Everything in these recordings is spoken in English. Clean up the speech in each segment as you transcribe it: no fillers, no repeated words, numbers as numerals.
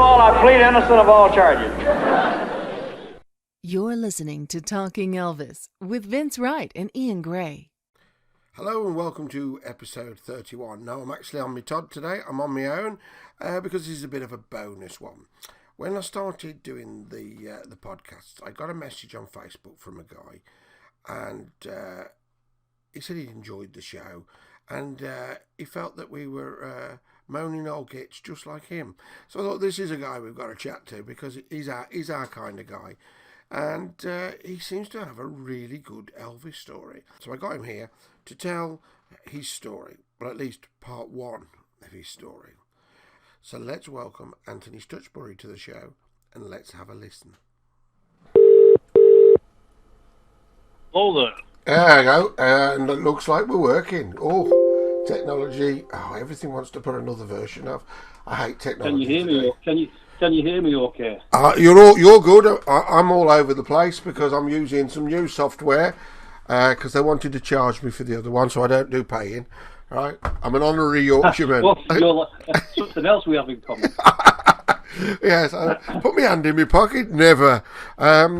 all, I plead innocent of all charges. You're listening to Talking Elvis with Vince Wright and Ian Gray. Hello and welcome to episode 31. Now I'm actually on my Todd today. I'm on my own because this is a bit of a bonus one. When I started doing the podcast, I got a message on Facebook from a guy, and he said he enjoyed the show, and he felt that we were moaning old gits just like him. So I thought, this is a guy we've got to chat to because he's our kind of guy. And he seems to have a really good Elvis story. So I got him here to tell his story, well, at least part one of his story. So let's welcome Anthony Stuchbury to the show, and let's have a listen. Hello there. There we go, and it looks like we're working. Oh, technology. Oh, everything wants to put another version of. I hate technology. Can you hear me? Can you hear me okay? You're good. I'm all over the place because I'm using some new software because they wanted to charge me for the other one, so I don't do paying. Right? I'm an honorary Yorkshireman. Well, you're something else we have in common. Yes, put my hand in my pocket. Never. Not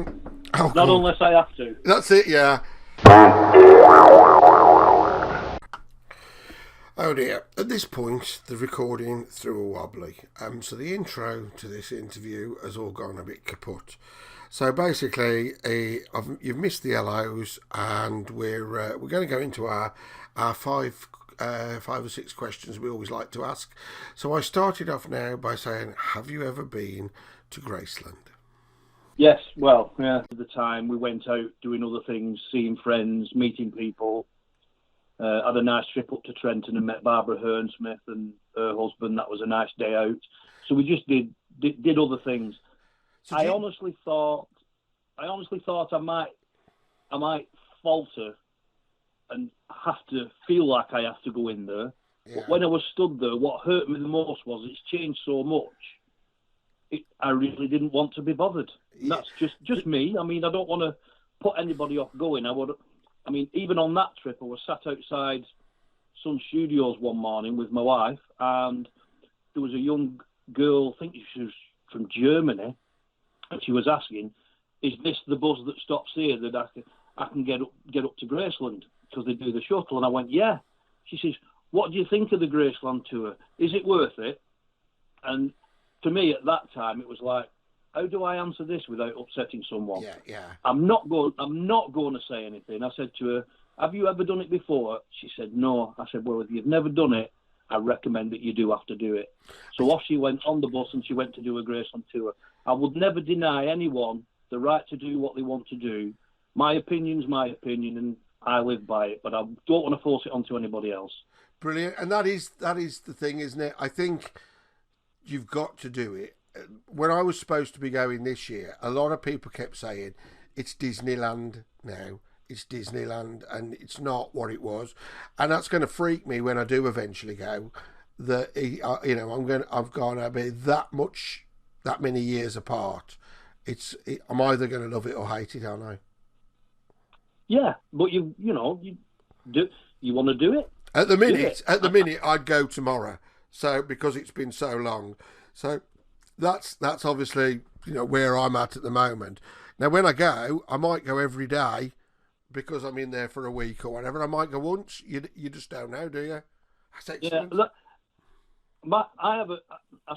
unless I have to. That's it. Yeah. Oh dear, at this point the recording threw a wobbly, so the intro to this interview has all gone a bit kaput. So basically, you've missed the hellos, and we're going to go into our five or six questions we always like to ask. So I started off now by saying, have you ever been to Graceland? Yes, well, yeah, at the time we went out doing other things, seeing friends, meeting people. Had a nice trip up to Trenton and met Barbara Hearnsmith and her husband. That was a nice day out. So we just did other things. So I honestly thought I might falter and have to feel like I have to go in there. Yeah. But when I was stood there, what hurt me the most was it's changed so much. I really didn't want to be bothered. And that's just me. I mean, I don't want to put anybody off going. I mean, even on that trip, I was sat outside Sun Studios one morning with my wife, and there was a young girl, I think she was from Germany, and she was asking, is this the bus that stops here that I can get up to Graceland, because they do the shuttle? And I went, yeah. She says, what do you think of the Graceland tour? Is it worth it? And to me, at that time, it was like, how do I answer this without upsetting someone? Yeah. I'm not going to say anything. I said to her, have you ever done it before? She said, no. I said, well, if you've never done it, I recommend that you do have to do it. So off she went on the bus, and she went to do a Graceland tour. I would never deny anyone the right to do what they want to do. My opinion's my opinion, and I live by it, but I don't want to force it onto anybody else. Brilliant. And that is the thing, isn't it? I think you've got to do it. When I was supposed to be going this year, a lot of people kept saying, it's Disneyland now, it's Disneyland, and it's not what it was. And that's going to freak me when I do eventually go, that, I'm going to be that many years apart. I'm either going to love it or hate it, aren't I? Yeah, but you want to do it? At the minute, I'd go tomorrow. So, because it's been so long. So, that's obviously, where I'm at the moment. Now, when I go, I might go every day because I'm in there for a week or whatever. I might go once. You just don't know, do you? That's excellent. Yeah, I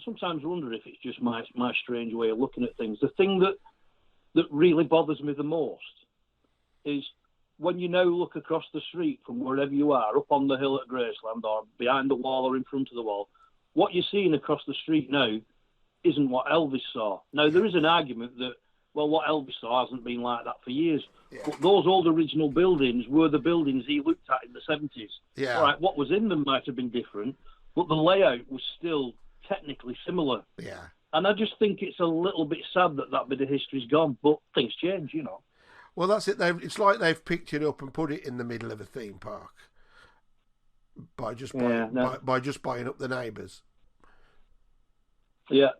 sometimes wonder if it's just my strange way of looking at things. The thing that really bothers me the most is when you now look across the street from wherever you are, up on the hill at Graceland or behind the wall or in front of the wall, what you're seeing across the street now isn't what Elvis saw. Now, there is an argument that, well, what Elvis saw hasn't been like that for years. Yeah. But those old original buildings were the buildings he looked at in the 70s. Yeah. All right, what was in them might have been different, but the layout was still technically similar. Yeah. And I just think it's a little bit sad that bit of history's gone, but things change, Well, that's it. It's like they've picked it up and put it in the middle of a theme park by just buying up the neighbours. Yeah,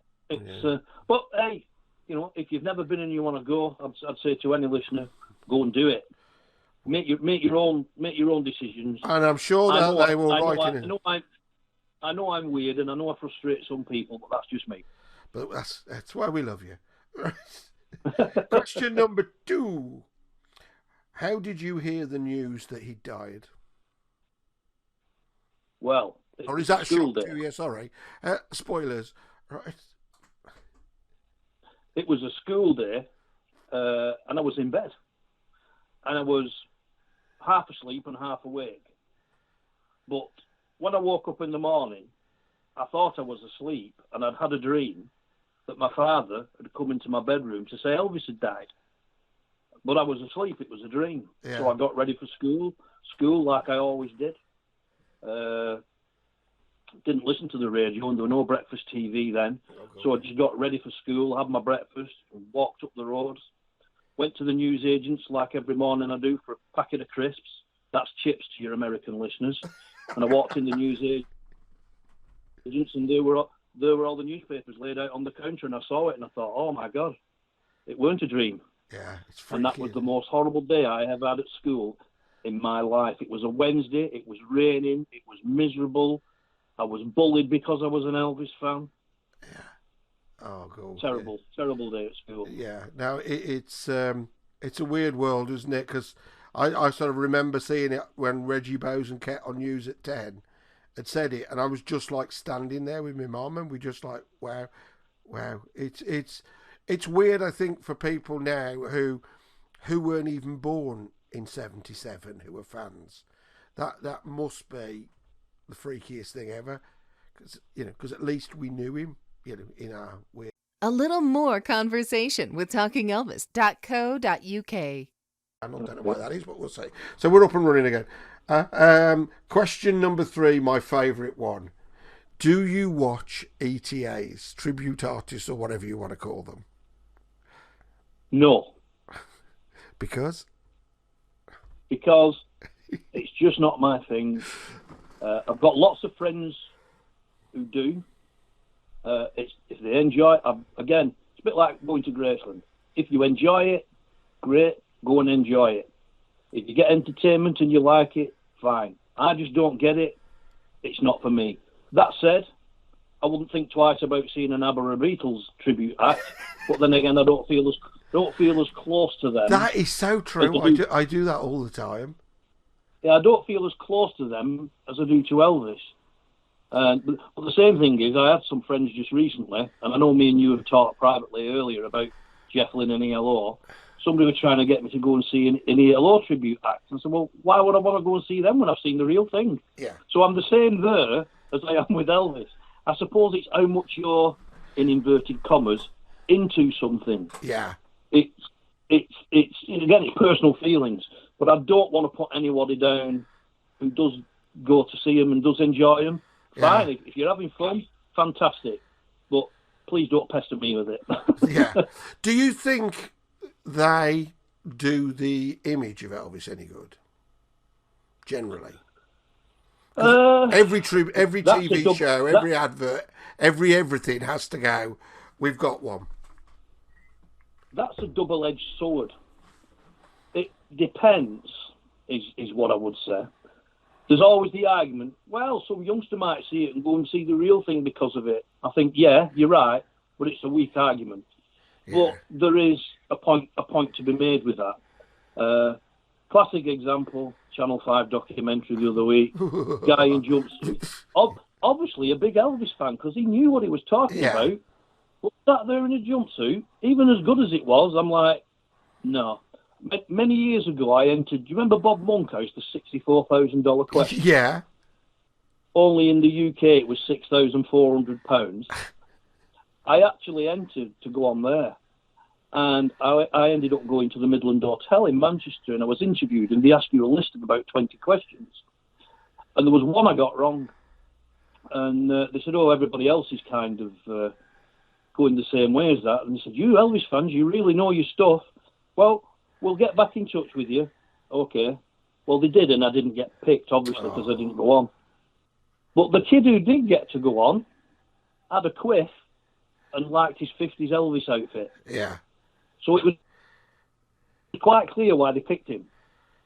but hey, if you've never been and you want to go, I'd say to any listener, go and do it. Make your own decisions. And I'm sure that they will write in. I know I'm weird, and I know I frustrate some people, but that's just me. But that's why we love you. Question number 2. How did you hear the news that he died? Well, Or is that a shock to you? Yeah, sorry. Spoilers. Right. It was a school day, and I was in bed. And I was half asleep and half awake. But when I woke up in the morning, I thought I was asleep, and I'd had a dream that my father had come into my bedroom to say Elvis had died. But I was asleep. It was a dream. Yeah. So I got ready for school like I always did. Didn't listen to the radio, and there were no breakfast TV then. So I just got ready for school, had my breakfast, and walked up the road. Went to the news agents like every morning I do for a packet of crisps. That's chips to your American listeners. And I walked in the news agents, and there were all the newspapers laid out on the counter, and I saw it, and I thought, oh my God, it weren't a dream. Yeah, it's freaky. And that was the most horrible day I have had at school in my life. It was a Wednesday. It was raining. It was miserable. I was bullied because I was an Elvis fan. Yeah. Oh, God. Terrible day at school. Yeah. Now, it's a weird world, isn't it? Because I sort of remember seeing it when Reggie Bosen kept on news at 10 had said it, and I was just like standing there with my mum, and we just like, wow. It's weird, I think, for people now who weren't even born in 77 who are fans. That must be the freakiest thing ever, because at least we knew him, in our weird. A little more conversation with TalkingElvis.co.uk. I don't know why that is, but we'll see. So we're up and running again. Question number 3, my favourite one. Do you watch ETAs, tribute artists, or whatever you want to call them? No. Because it's just not my thing. I've got lots of friends who do. If they enjoy it, again, it's a bit like going to Graceland. If you enjoy it, great, go and enjoy it. If you get entertainment and you like it, fine. I just don't get it. It's not for me. That said, I wouldn't think twice about seeing an ABBA or Beatles tribute act, but then again, I don't feel as close to them. That is so true. I do that all the time. Yeah, I don't feel as close to them as I do to Elvis. But the same thing is, I had some friends just recently, and I know me and you have talked privately earlier about Jeff Lynne and ELO. Somebody was trying to get me to go and see an ELO tribute act. And I said, well, why would I want to go and see them when I've seen the real thing? Yeah. So I'm the same there as I am with Elvis. I suppose it's how much you're, in inverted commas, into something. Yeah. It's again, it's personal feelings, but I don't want to put anybody down who does go to see them and does enjoy them. Yeah. Fine, if you're having fun, fantastic, but please don't pester me with it. Yeah. Do you think they do the image of Elvis any good? Generally. Every TV show, every advert, everything has to go, we've got one. That's a double-edged sword. It depends, is what I would say. There's always the argument, well, some youngster might see it and go and see the real thing because of it. I think, yeah, you're right, but it's a weak argument. Yeah. But there is a point to be made with that. Classic example, Channel 5 documentary the other week, guy in jumpsuit. Obviously a big Elvis fan, because he knew what he was talking about. But sat there in a jumpsuit, even as good as it was, I'm like, no. Many years ago, I entered, do you remember Bob Monkhouse, the $64,000 question? Yeah. Only in the UK it was £6,400. I actually entered to go on there. And I ended up going to the Midland Hotel in Manchester, and I was interviewed, and they asked you a list of about 20 questions. And there was one I got wrong. And they said, oh, everybody else is kind of going the same way as that. And they said, you Elvis fans, you really know your stuff. Well, we'll get back in touch with you. Okay. Well, they did, and I didn't get picked, obviously, because I didn't go on. But the kid who did get to go on had a quiff and liked his 50s Elvis outfit. Yeah. So it was quite clear why they picked him.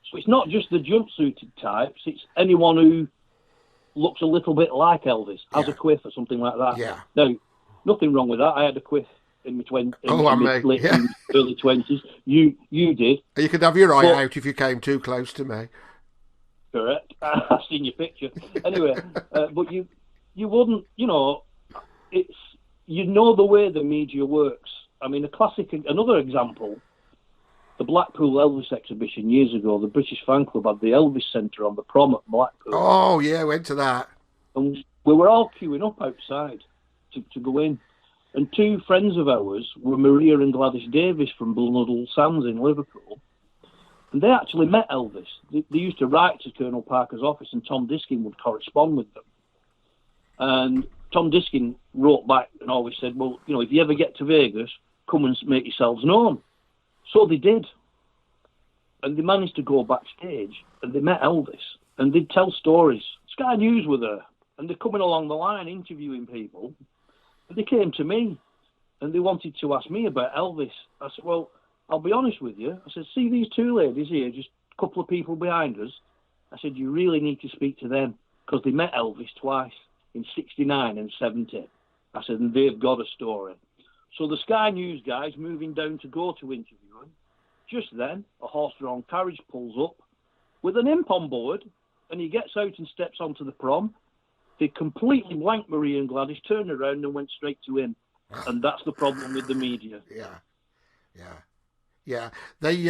So it's not just the jumpsuited types, it's anyone who looks a little bit like Elvis, has a quiff or something like that. Yeah. Now, Nothing wrong with that. I had a quiff in my late yeah. early 20s. You did. You could have your eye out if you came too close to me. Correct. I've seen your picture. Anyway, but you wouldn't, it's, the way the media works. I mean, another example, the Blackpool Elvis exhibition years ago, the British fan club had the Elvis Centre on the prom at Blackpool. Oh, yeah, went to that. And we were all queuing up outside to go in. And two friends of ours were Maria and Gladys Davis from Blundell Sands in Liverpool. And they actually met Elvis. They used to write to Colonel Parker's office, and Tom Diskin would correspond with them. And Tom Diskin wrote back and always said, well, if you ever get to Vegas, come and make yourselves known. So they did. And they managed to go backstage, and they met Elvis. And they'd tell stories. Sky News were there. And they're coming along the line interviewing people. And they came to me, and they wanted to ask me about Elvis. I said, well, I'll be honest with you. I said, see these two ladies here, just a couple of people behind us? I said, you really need to speak to them, because they met Elvis twice, in 69 and 70. I said, and they've got a story. So the Sky News guys moving down to go to interview him. Just then, a horse-drawn carriage pulls up with an imp on board, and he gets out and steps onto the prom. They completely blanked Marie and Gladys, turned around and went straight to him. And that's the problem with the media. Yeah. They,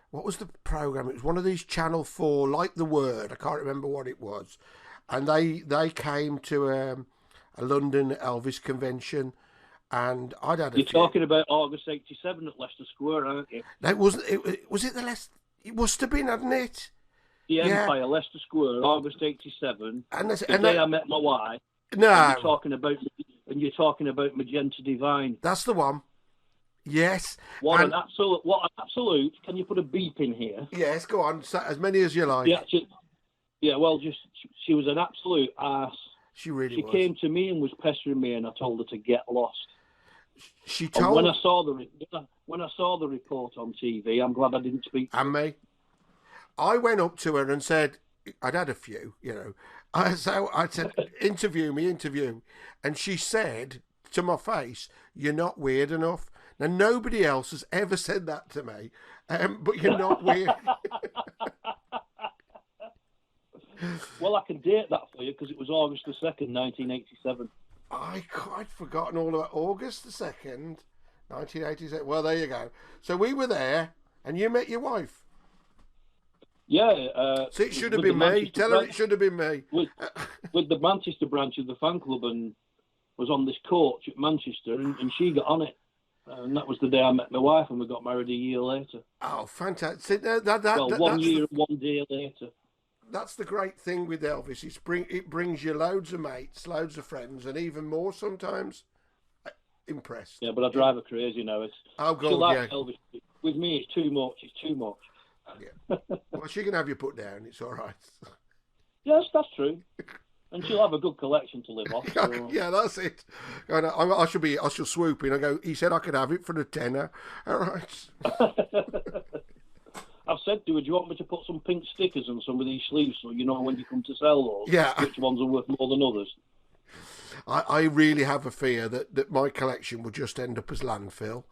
what was the programme? It was one of these Channel 4, like The Word. I can't remember what it was. And they came to a London Elvis convention, and I'd had You're talking about August 87 at Leicester Square, aren't you? No, was it the Leicester? It must have been, hadn't it? The Empire, Leicester Square, August 87. And the day I met my wife. No. And you're talking about Magenta Divine. That's the one. Yes. What an absolute. Can you put a beep in here? Yes, go on. As many as you like. She was an absolute arse. She really was. She came to me and was pestering me, and I told her to get lost. She told. And when I saw the report on TV, I'm glad I didn't speak. And me. I went up to her and said, I'd had a few, So I said, interview me. And she said to my face, you're not weird enough. Now, nobody else has ever said that to me, but you're not weird. Well, I can date that for you because it was August the 2nd, 1987. I'd forgotten all about August the 2nd, 1987. Well, there you go. So we were there, and you met your wife. Yeah. So it should have been me. Tell her it should have been me. With the Manchester branch of the fan club, and was on this coach at Manchester, and she got on it. And that was the day I met my wife, and we got married a year later. Oh, fantastic. 1 year and 1 day later. That's the great thing with Elvis. It brings you loads of mates, loads of friends, and even more sometimes. Impressed. Yeah, but I drive her crazy now. Elvis. With me, it's too much. Yeah. Well, she can have you put down. It's all right. Yes, that's true. And she'll have a good collection to live off. So. Yeah, that's it. I shall swoop in. I go, he said I could have it for the tenner. All right. I've said to her, do you want me to put some pink stickers on some of these sleeves so you know when you come to sell those, which ones are worth more than others? I really have a fear that my collection will just end up as landfill,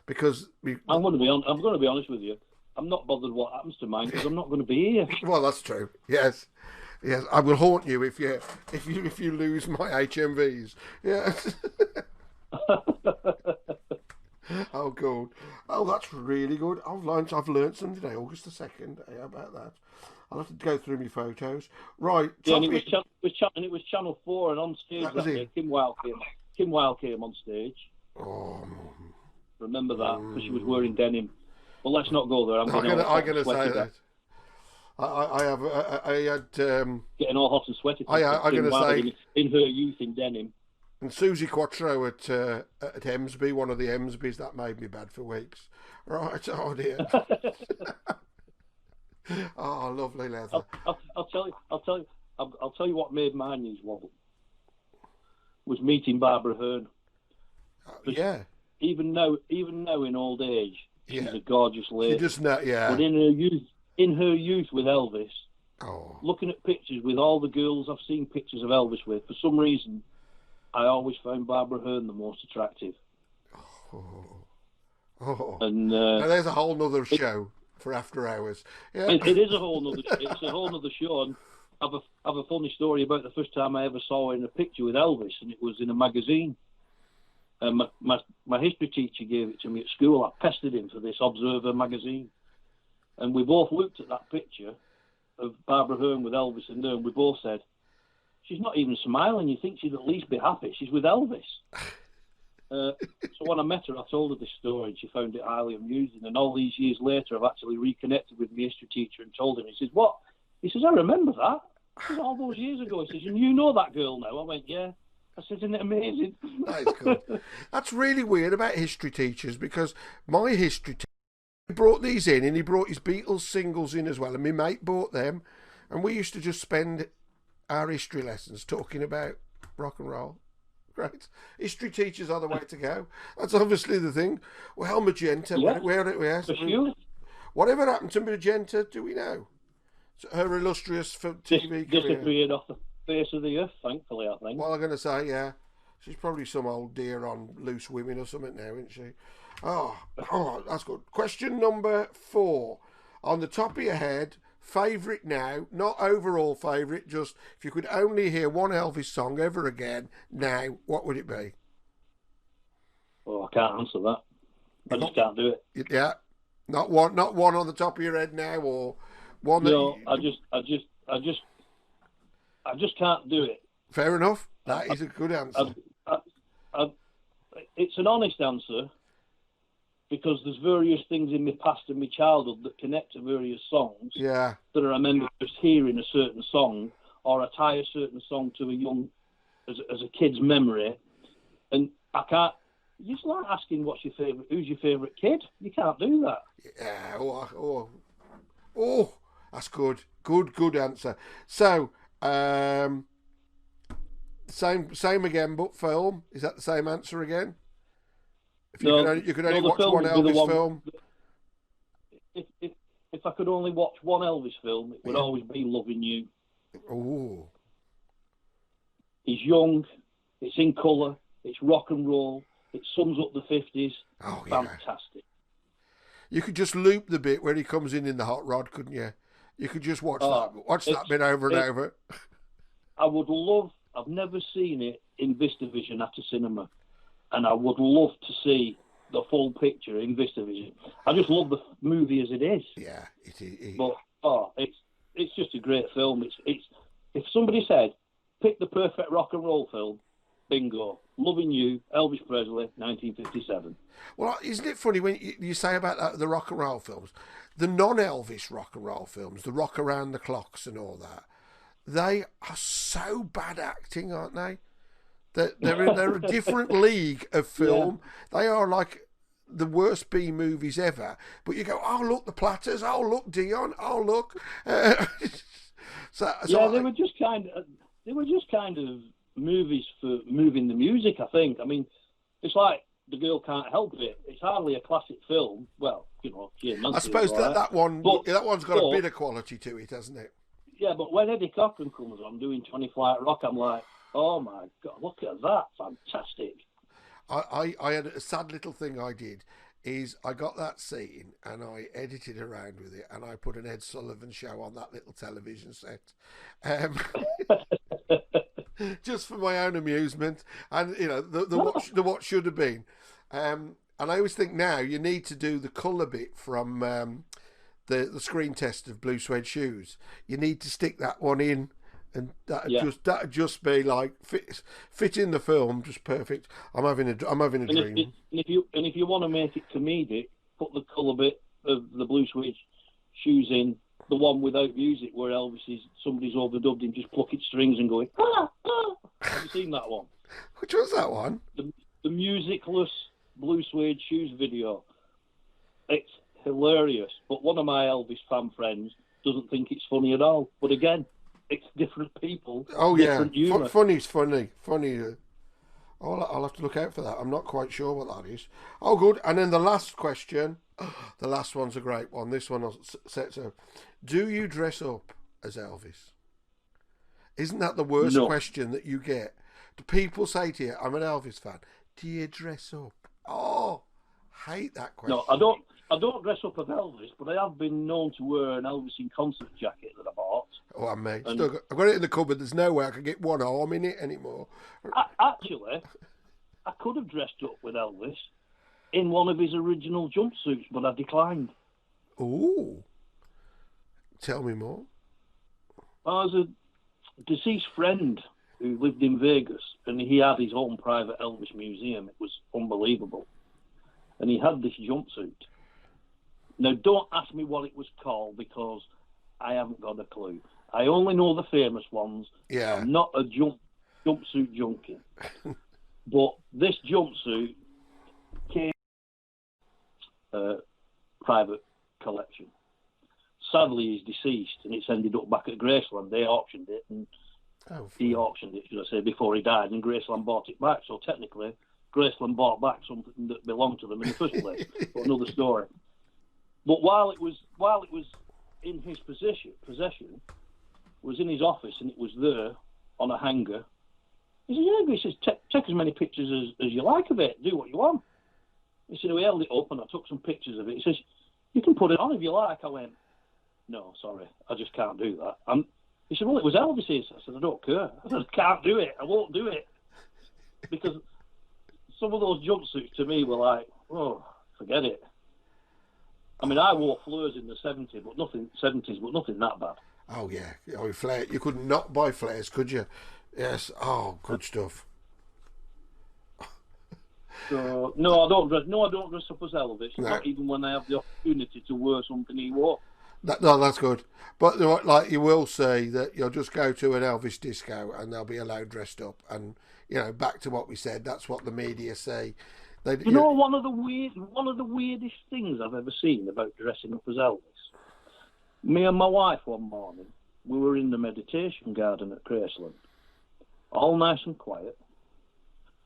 because I'm going to be honest with you. I'm not bothered what happens to mine because I'm not going to be here. Well, that's true. Yes, I will haunt you if you lose my HMVs. Yes. Oh, good. Oh, that's really good. I've learnt something today. August the 2nd. How about that? I'll have to go through my photos. Right. Yeah, and it was Channel 4, and on stage that day, Kim Wilde came on stage. Oh. Remember that, because she was wearing denim. Well, let's not go there. I'm going to say that. I had getting all hot and sweaty. I'm going to say in her youth in denim. And Susie Quattro at Emsby, one of the Emsbys, that made me bad for weeks. Right, oh dear. Oh, lovely leather. I'll tell you what made my knees wobble. Was meeting Barbara Hearn. Yeah. Even now in old age, she's a gorgeous lady. She just not, yeah. But in her youth with Elvis, looking at pictures with all the girls I've seen pictures of Elvis with, for some reason, I always found Barbara Hearn the most attractive. And now there's a whole nother show for after hours. Yeah. It is a whole nother. It's a whole nother show. And I've a funny story about the first time I ever saw her in a picture with Elvis, and it was in a magazine. And my history teacher gave it to me at school. I pestered him for this Observer magazine, and we both looked at that picture of Barbara Hearn with Elvis and her, and we both said, "She's not even smiling. You think she'd at least be happy? She's with Elvis." So when I met her, I told her this story, and she found it highly amusing. And all these years later, I've actually reconnected with my history teacher and told him. He says, "What?" He says, "I remember that. It was all those years ago." He says, "And you know that girl now?" I went, "Yeah." I said, "Isn't it amazing?" That is good. That's really weird about history teachers, because my history teacher brought these in, and he brought his Beatles singles in as well, and my mate bought them, and we used to just spend our history lessons talking about rock and roll. Great. History teachers are the way to go. That's obviously the thing. Well, Magenta, Yeah, whatever happened to Magenta, do we know? Her illustrious TV career. Disappeared off the face of the earth, thankfully, I think. Well, I'm going to say, yeah. She's probably some old dear on Loose Women or something now, isn't she? Oh, that's good. Question number 4. On the top of your head, favourite now, not overall favourite, just if you could only hear one Elvis song ever again, now, what would it be? Oh, I can't answer that. I just can't do it. Yeah. Not one on the top of your head now, or one that... No, I just can't do it. Fair enough. That is a good answer. It's an honest answer, because there's various things in my past and my childhood that connect to various songs. Yeah. That I remember just hearing a certain song, or I tie a certain song to as a kid's memory, and I can't. It's like asking who's your favourite kid? You can't do that. Yeah. Oh, that's good. Good answer. So, same again, but film. Is that the same answer again? If you could only watch one Elvis film. If I could only watch one Elvis film, it would always be Loving You. Oh. He's young, it's in colour, it's rock and roll, it sums up the 50s. Oh, yeah. Fantastic. You could just loop the bit where he comes in the hot rod, couldn't you? You could just watch that bit over and over. I would love, I've never seen it in VistaVision at a cinema, and I would love to see the full picture in VistaVision. I just love the movie as it is. Yeah, it is. But it's just a great film. It's if somebody said, pick the perfect rock and roll film, bingo. Loving You, Elvis Presley, 1957. Well, isn't it funny when you say about that, the rock and roll films, the non-Elvis rock and roll films, the Rock Around the Clocks and all that, they are so bad acting, aren't they? They're a different league of film. Yeah. They are like the worst B movies ever. But you go, oh look, the Platters. Oh look, Dion. Oh look. They were just kind of movies for moving the music. I think. I mean, it's like The Girl Can't Help It. It's hardly a classic film. Well, I suppose that one's got a bit of quality to it, hasn't it? Yeah, but when Eddie Cochran comes on doing 20 Flight Rock, I'm like, oh my God, look at that. Fantastic. I had a sad little thing I did is I got that scene and I edited around with it and I put an Ed Sullivan show on that little television set. Just for my own amusement and, the what should have been. And I always think now you need to do the colour bit from the screen test of Blue Suede Shoes. You need to stick that one in. And that'd just be like fit in the film, just perfect. I'm having a dream. If you want to make it comedic, put the colour bit of the Blue Suede Shoes in, the one without music, where somebody's overdubbed him just plucking strings and going. Ah, ah. Have you seen that one? Which was that one? The musicless Blue Suede Shoes video. It's hilarious, but one of my Elvis fan friends doesn't think it's funny at all. But again, it's different people. Oh different yeah, humour. Funny. I'll have to look out for that. I'm not quite sure what that is. Oh, good. And then the last question. The last one's a great one. This one sets up. Do you dress up as Elvis? Isn't that the worst question that you get? Do people say to you, I'm an Elvis fan, do you dress up? Oh, hate that question. No, I don't. I don't dress up as Elvis, but I have been known to wear an Elvis in concert jacket that I bought. Oh, mate, And- I've got it in the cupboard. There's no way I can get one arm in it anymore. Actually, I could have dressed up with Elvis in one of his original jumpsuits, but I declined. Ooh. Tell me more. I was a deceased friend who lived in Vegas, and he had his own private Elvis museum. It was unbelievable. And he had this jumpsuit. Now, don't ask me what it was called, because I haven't got a clue. I only know the famous ones. Yeah. I'm not a jumpsuit junkie. But this jumpsuit came private collection. Sadly, he's deceased, and it's ended up back at Graceland. They auctioned it, and he auctioned it, should I say, before he died, and Graceland bought it back. So technically, Graceland bought back something that belonged to them in the first place. But another story. But while it was in his possession, was in his office, and it was there on a hanger. He said, "Yeah," he says, "take as many pictures as you like of it. Do what you want." He said, "We held it up, and I took some pictures of it." He says, "You can put it on if you like." I went, "No, sorry, I just can't do that." He said, "Well, it was Elvis's." I said, "I don't care. I said, I can't do it. I won't do it." Because some of those jumpsuits to me were like, oh, forget it. I mean, I wore flares in the 70s, but nothing that bad. Oh, yeah. Oh, flare. You could not buy flares, could you? Yes. Oh, good stuff. So, no, I don't dress up as Elvis, No. not even when I have the opportunity to wear something he wore. No, that's good. But like you will say that you'll just go to an Elvis disco and they'll be allowed dressed up. And, back to what we said, that's what the media say. You know, one of the weirdest things I've ever seen about dressing up as Elvis. Me and my wife one morning, we were in the meditation garden at Graceland, all nice and quiet,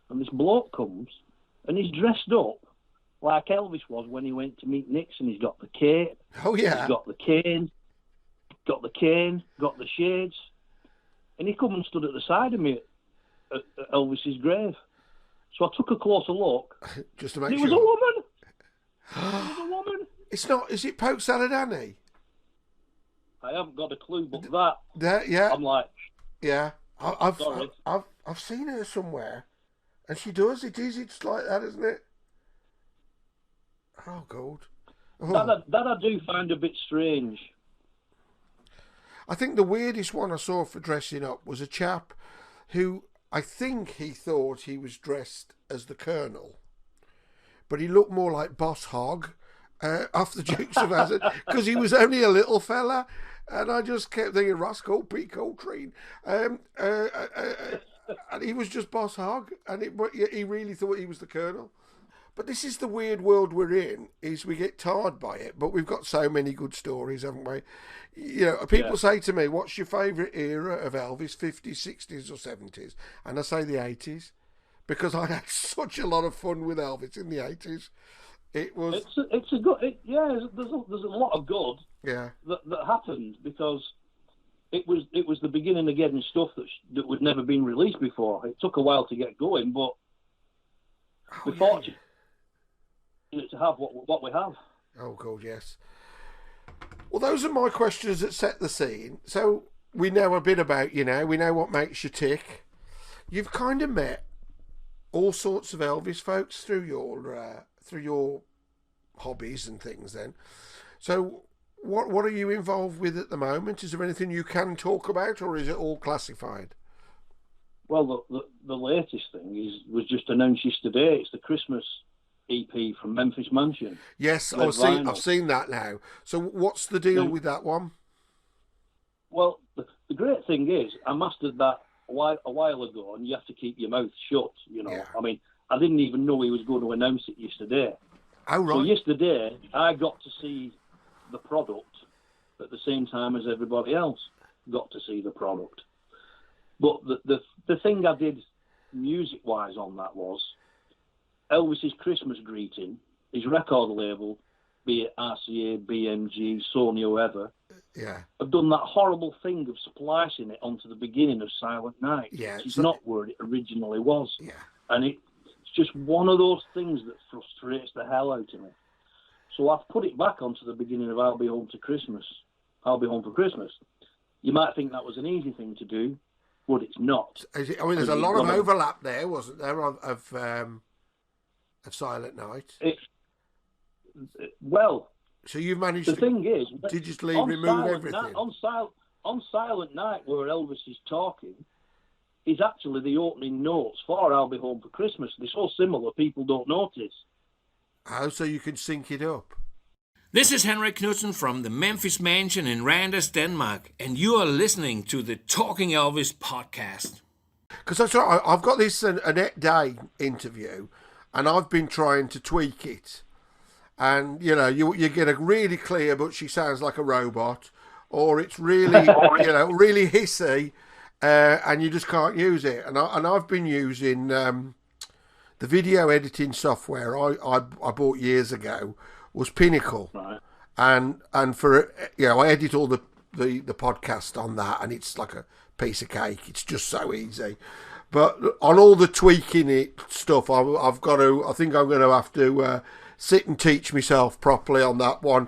and this bloke comes, and he's dressed up like Elvis was when he went to meet Nixon. He's got the cape. Oh, yeah. He's got the cane, got the shades, and he come and stood at the side of me at Elvis's grave. So I took a closer look. Just to make It sure. was a woman. It was a woman. It's not. Is it Pope Saladani? I haven't got a clue, but Yeah. I'm like, Yeah. Sorry. I've seen her somewhere, and she does. It's like that, isn't it? Oh, God. Oh. that I do find a bit strange. I think the weirdest one I saw for dressing up was a chap who I think he thought he was dressed as the Colonel, but he looked more like Boss Hogg off the Dukes of Hazzard, because he was only a little fella, and I just kept thinking Roscoe P. Coltrane, and he was just Boss Hogg, and he really thought he was the Colonel. But this is the weird world we're in, is we get tarred by it, but we've got so many good stories, haven't we? People say to me, what's your favourite era of Elvis, 50s, 60s or 70s? And I say the 80s, because I had such a lot of fun with Elvis in the 80s. It was... It's a good... there's a lot of good that happened, because it was the beginning of getting stuff that would never been released before. It took a while to get going, but we're fortunate to have what we have. Oh, God, yes. Well, those are my questions that set the scene. So we know a bit about you now. We know what makes you tick. You've kind of met all sorts of Elvis folks through your hobbies and things then. So what are you involved with at the moment? Is there anything you can talk about, or is it all classified? Well, the latest thing was just announced yesterday. It's the Christmas EP from Memphis Mansion. Yes, I've seen that now. So what's the deal with that one? Well, the great thing is, I mastered that a while ago, and you have to keep your mouth shut, Yeah. I mean, I didn't even know he was going to announce it yesterday. Oh, right. So yesterday, I got to see the product at the same time as everybody else got to see the product. But the thing I did music-wise on that was Elvis's Christmas greeting, his record label be it RCA, BMG, Sony, whoever, Yeah. have done that horrible thing of splicing it onto the beginning of Silent Night. Yeah. Which is not where it originally was. Yeah. And it's just one of those things that frustrates the hell out of me. So I've put it back onto the beginning of I'll Be Home for Christmas. I'll Be Home for Christmas. You might think that was an easy thing to do, but it's not. There's a lot of overlap there, wasn't there, of Silent Night? So you've managed the thing is, digitally remove everything. On Silent Night, where Elvis is talking, is actually the opening notes for I'll Be Home for Christmas. They're so similar, people don't notice. Oh, so you can sync it up. This is Henrik Knudsen from the Memphis Mansion in Randers, Denmark, and you are listening to the Talking Elvis podcast. Because that's right, I've got this Annette Day interview, and I've been trying to tweak it. And, you know, you get a really clear, but she sounds like a robot, or it's really, really hissy, and you just can't use it. And I've been using the video editing software I bought years ago was Pinnacle, right. and for I edit all the podcast on that, and it's like a piece of cake. It's just so easy. But on all the tweaking it stuff, I think I'm going to have to sit and teach myself properly on that one,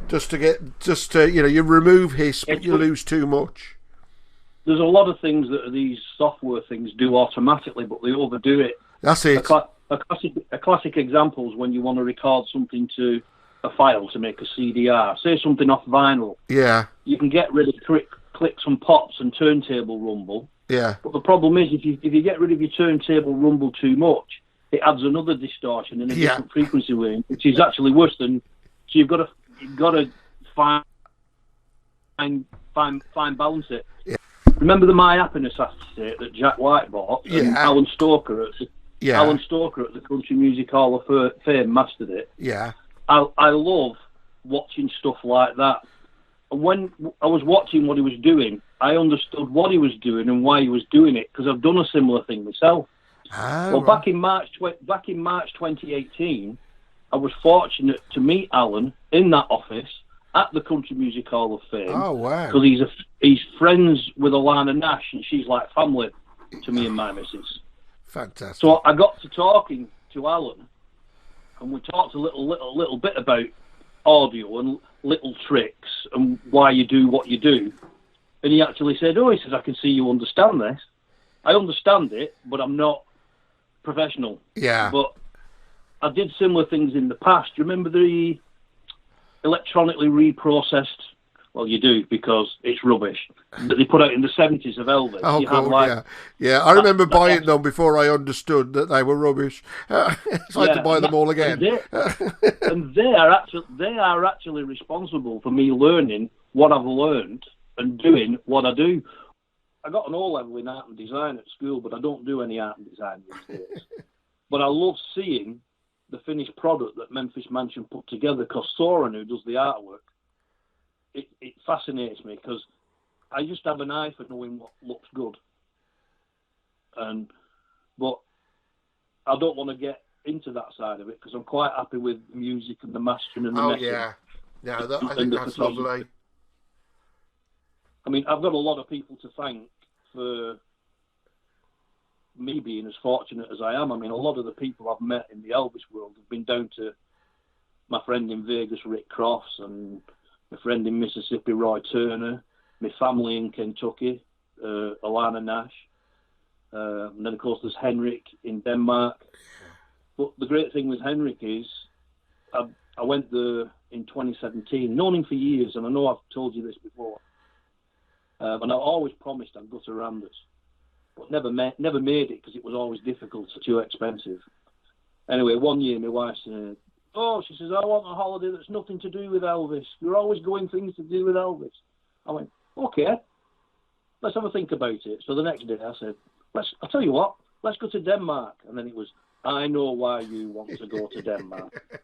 just to you remove hiss, but you lose too much. There's a lot of things that these software things do automatically, but they overdo it. That's it. A classic example is when you want to record something to a file to make a CDR, say something off vinyl. Yeah. You can get rid of clicks and pops and turntable rumble. Yeah. But the problem is, if you get rid of your turntable rumble too much, it adds another distortion in a different frequency range, which is actually worse than. So you've got to fine balance it. Yeah. Remember the My Happiness acetate that Jack White bought? And Alan Stoker at the Country Music Hall of Fame mastered it. Yeah. I love watching stuff like that. And when I was watching what he was doing, I understood what he was doing and why he was doing it, because I've done a similar thing myself. Back in March 2018, I was fortunate to meet Alan in that office at the Country Music Hall of Fame. Oh wow! Because he's friends with Alana Nash, and she's like family to me and my missus. Fantastic. So I got to talking to Alan, and we talked a little bit about audio and little tricks and why you do what you do. And he actually said, he says, I can see you understand this. I understand it, but I'm not professional. Yeah. But I did similar things in the past. Do you remember the electronically reprocessed? Well, you do, because it's rubbish. That they put out in the 70s of Elvis. Oh, God, yeah. I remember buying them before I understood that they were rubbish. So I had to buy them all again. And they are actually responsible for me learning what I've learned and doing what I do. I got an O-level in art and design at school, but I don't do any art and design these days. But I love seeing the finished product that Memphis Mansion put together, because Soren, who does the artwork, it fascinates me, because I just have an eye for knowing what looks good. But I don't want to get into that side of it, because I'm quite happy with the music and the mastering and the messing. Yeah. No, I think that's lovely. I mean, I've got a lot of people to thank for me being as fortunate as I am. I mean, a lot of the people I've met in the Elvis world have been down to my friend in Vegas, Rick Crofts, and my friend in Mississippi, Roy Turner, my family in Kentucky, Alana Nash, and then, of course, there's Henrik in Denmark. But the great thing with Henrik is I went there in 2017, known him for years, and I know I've told you this before, and I always promised I'd go to Randers, but never made it, because it was always difficult, too expensive. Anyway, one year my wife said, she says, I want a holiday that's nothing to do with Elvis. You're always going things to do with Elvis. I went, okay, let's have a think about it. So the next day I said, I'll tell you what, let's go to Denmark. And then it was, I know why you want to go to Denmark.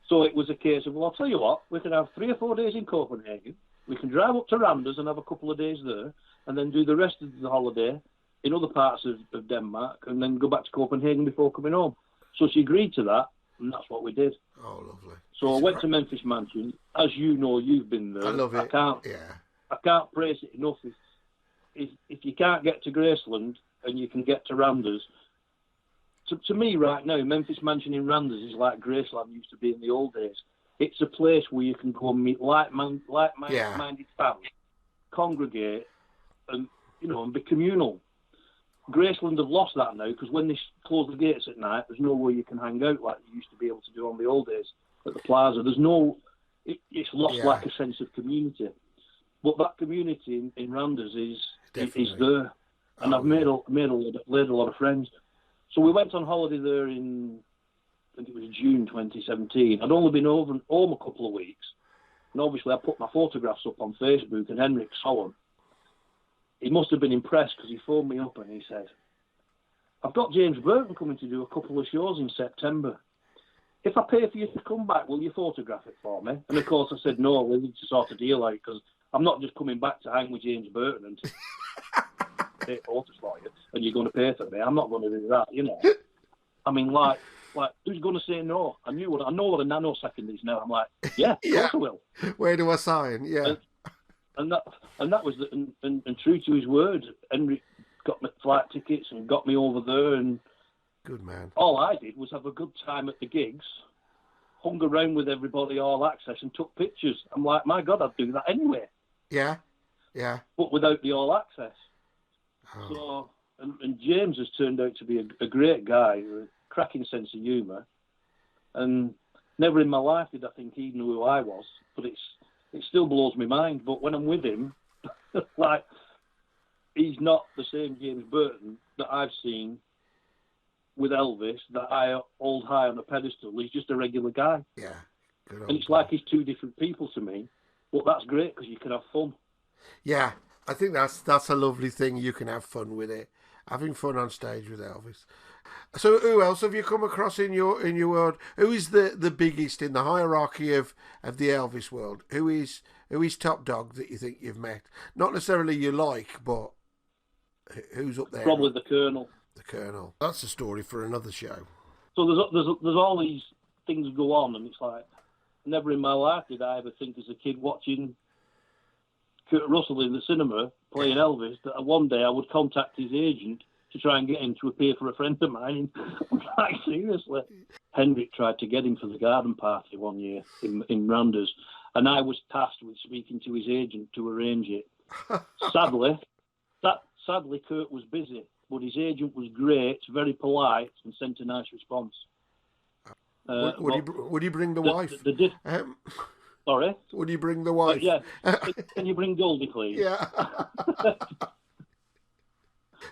So it was a case of, I'll tell you what, we can have 3 or 4 days in Copenhagen. We can drive up to Randers and have a couple of days there, and then do the rest of the holiday in other parts of Denmark, and then go back to Copenhagen before coming home. So she agreed to that. And that's what we did. Oh, lovely. So I went to Memphis Mansion. As you know, you've been there. I love it. I can't praise it enough. If you can't get to Graceland and you can get to Randers, to me right now, Memphis Mansion in Randers is like Graceland used to be in the old days. It's a place where you can go and meet like-minded fans, congregate, and and be communal. Graceland have lost that now because when they close the gates at night, there's nowhere you can hang out like you used to be able to do on the old days at the plaza. There's no, it's lost like a sense of community. But that community in Randers is there, and I've made a lot of friends. So we went on holiday there in, I think it was June 2017. I'd only been home a couple of weeks, and obviously I put my photographs up on Facebook, and Henrik saw them. He must have been impressed because he phoned me up and he said, I've got James Burton coming to do a couple of shows in September. If I pay for you to come back, will you photograph it for me? And of course I said, no, we need to sort a deal out because I'm not just coming back to hang with James Burton and take photos for you and you're going to pay for me. I'm not going to do that, I mean, like who's going to say no? I know what a nanosecond is now. I'm like, yeah, of course I will. Where do I sign? Yeah. And that was and true to his word, Henry got me flight tickets and got me over there, and good man. All I did was have a good time at the gigs, hung around with everybody all access and took pictures. I'm like, my God, I'd do that anyway. Yeah. But without the all access. Oh. So and James has turned out to be a great guy with a cracking sense of humour, and never in my life did I think he knew who I was, but it still blows my mind. But when I'm with him, like, he's not the same James Burton that I've seen with Elvis that I hold high on a pedestal. He's just a regular guy. Yeah. Good and it's like he's two different people to me. But that's great because you can have fun. Yeah, I think that's a lovely thing. You can have fun with it. Having fun on stage with Elvis. So who else have you come across in your world? Who is the biggest in the hierarchy of the Elvis world? Who is top dog that you think you've met? Not necessarily you like, but who's up there? Probably the Colonel. The Colonel. That's a story for another show. So there's all these things go on, and it's like, never in my life did I ever think as a kid watching Kurt Russell in the cinema playing Elvis that one day I would contact his agent to try and get him to appear for a friend of mine. I'm like, seriously. Henrik tried to get him for the garden party one year in Randers, and I was tasked with speaking to his agent to arrange it. Sadly, Kurt was busy, but his agent was great, very polite, and sent a nice response. Would you bring the wife? Sorry? Would you bring the wife? Yeah. Can you bring Goldie, please? Yeah.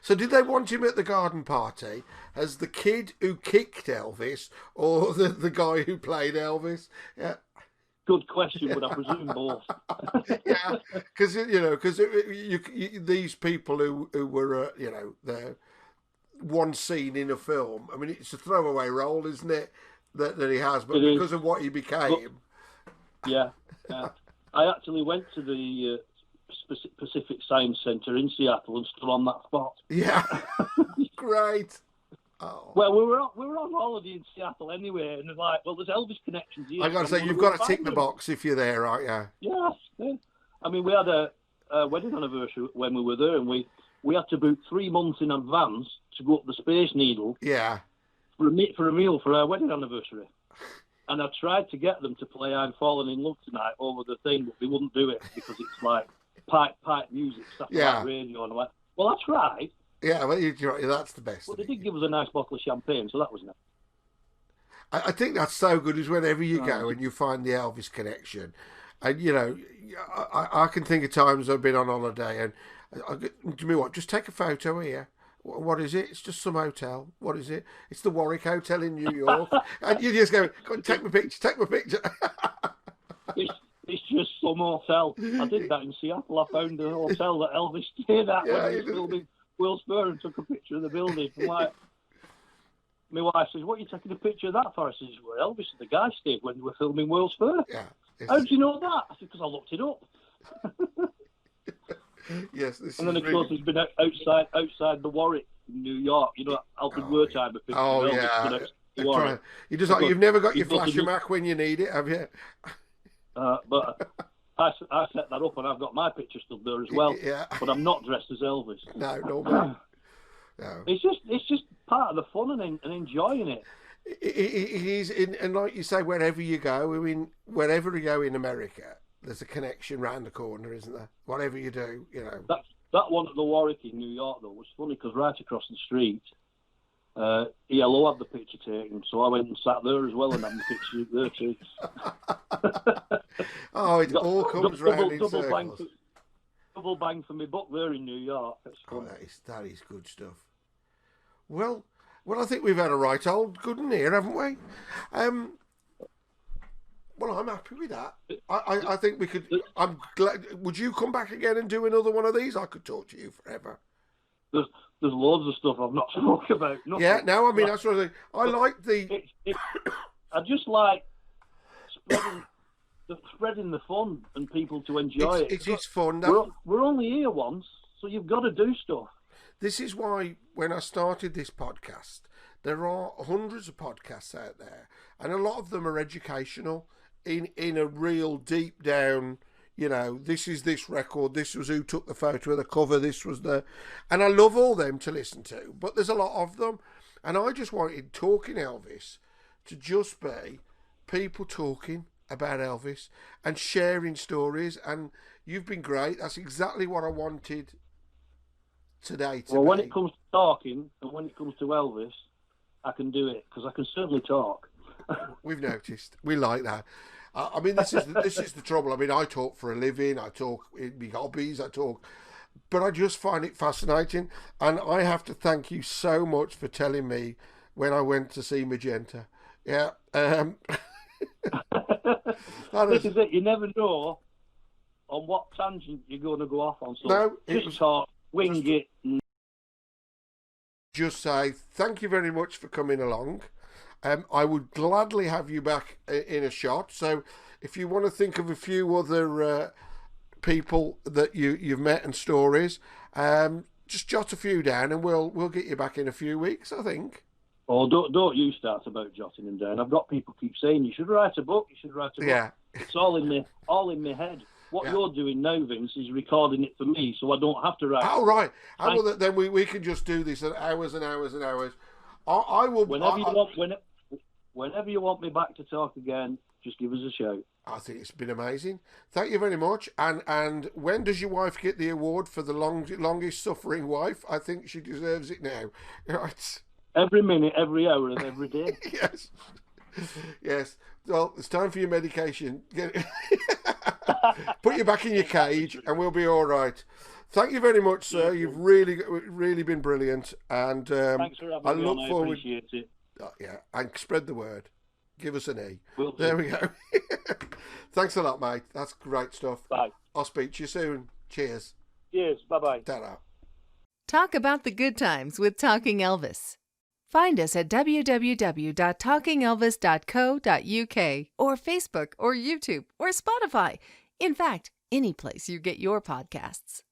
So did they want him at the garden party as the kid who kicked Elvis or the guy who played Elvis? Yeah. Good question, but I presume both. Yeah, because these people who were they're one scene in a film. I mean, it's a throwaway role, isn't it? That he has, but because of what he became. Yeah. I actually went to the Pacific Science Centre in Seattle and stood on that spot. Yeah, great. Oh. Well, we were on holiday in Seattle anyway, and they're like, well, there's Elvis connections here. I got to say, you've got to tick the box if you're there, aren't you? Yeah. I mean, we had a wedding anniversary when we were there, and we had to book 3 months in advance to go up the Space Needle. Yeah. For a meal for our wedding anniversary. And I tried to get them to play I'm Falling in Love Tonight over the thing, but they wouldn't do it because it's like pipe music, satellite radio. And I'm like, well, I tried. Yeah, well, that's the best. But they did give us a nice bottle of champagne, so that was nice. I think that's so good is whenever you go and you find the Elvis connection. And, I can think of times I've been on holiday and, do me what, just take a photo here. What is it? It's just some hotel. What is it? It's the Warwick Hotel in New York. And you just go on, take my picture. It's just some hotel. I did that in Seattle. I found a hotel that Elvis stayed at when he was filming Will Spur and took a picture of the building. I'm like, my wife says, what are you taking a picture of that for? I says, well, Elvis, the guy stayed when they were filming Will Spur. Yeah. How do you know that? I said, because I looked it up. Yes, and then of course he's been outside the Warwick in New York. Alfred Wertheimer picture. Oh yeah, You are. You just like you've never got your You've got to flasher Mac when you need it, have you? But I set that up and I've got my picture stood there as well. Yeah. But I'm not dressed as Elvis. No, no. It's just part of the fun and enjoying it. It is, and like you say, wherever you go, I mean, wherever you go in America, there's a connection round the corner, isn't there? Whatever you do, you know. That one at the Warwick in New York, though, was funny because right across the street, ELO had the picture taken, so I went and sat there as well and had the picture there too. Oh, it all comes round in circles. Double bang for me buck there in New York. That's fun. Oh, that is good stuff. Well, I think we've had a right old good one here, haven't we? Well, I'm happy with that. I think we could. I'm glad. Would you come back again and do another one of these? I could talk to you forever. There's loads of stuff I've not talked about. Nothing. Yeah, no, I mean that's what I think. I like the. I just like spreading the fun and people to enjoy it. It is fun. We're only here once, so you've got to do stuff. This is why when I started this podcast, there are hundreds of podcasts out there, and a lot of them are educational in a real deep down, you know, this is this record, this was who took the photo of the cover, this was the... And I love all them to listen to, but there's a lot of them. And I just wanted Talking Elvis to just be people talking about Elvis and sharing stories, and you've been great. That's exactly what I wanted today to Well, when it comes to talking and when it comes to Elvis, I can do it because I can certainly talk. We've noticed. We like that. I mean, this is the trouble. I mean, I talk for a living. I talk in my hobbies. I talk, but I just find it fascinating. And I have to thank you so much for telling me when I went to see Magenta. Yeah. This is it. You never know on what tangent you're going to go off on. So just talk, wing it. Just say thank you very much for coming along. I would gladly have you back in a shot. So if you want to think of a few other people that you've met and stories, just jot a few down and we'll get you back in a few weeks, I think. Oh, don't you start about jotting them down. I've got people keep saying you should write a book. Yeah. It's all in my head. What you're doing now, Vince, is recording it for me, so I don't have to write. Oh, right. Well, then we can just do this at hours and hours and hours. I will. Whenever you want me back to talk again, just give us a shout. I think it's been amazing. Thank you very much. And when does your wife get the award for the longest suffering wife? I think she deserves it now. Right. Every minute, every hour of every day. Yes. Yes. Well, it's time for your medication. Put you back in your cage and we'll be all right. Thank you very much, sir. You've really been brilliant. And thanks for having me on. I appreciate it. Yeah, and spread the word. Give us an E. There we go. Thanks a lot, mate. That's great stuff. Bye. I'll speak to you soon. Cheers. Cheers. Bye-bye. Ta-ra. Talk about the good times with Talking Elvis. Find us at www.talkingelvis.co.uk or Facebook or YouTube or Spotify. In fact, any place you get your podcasts.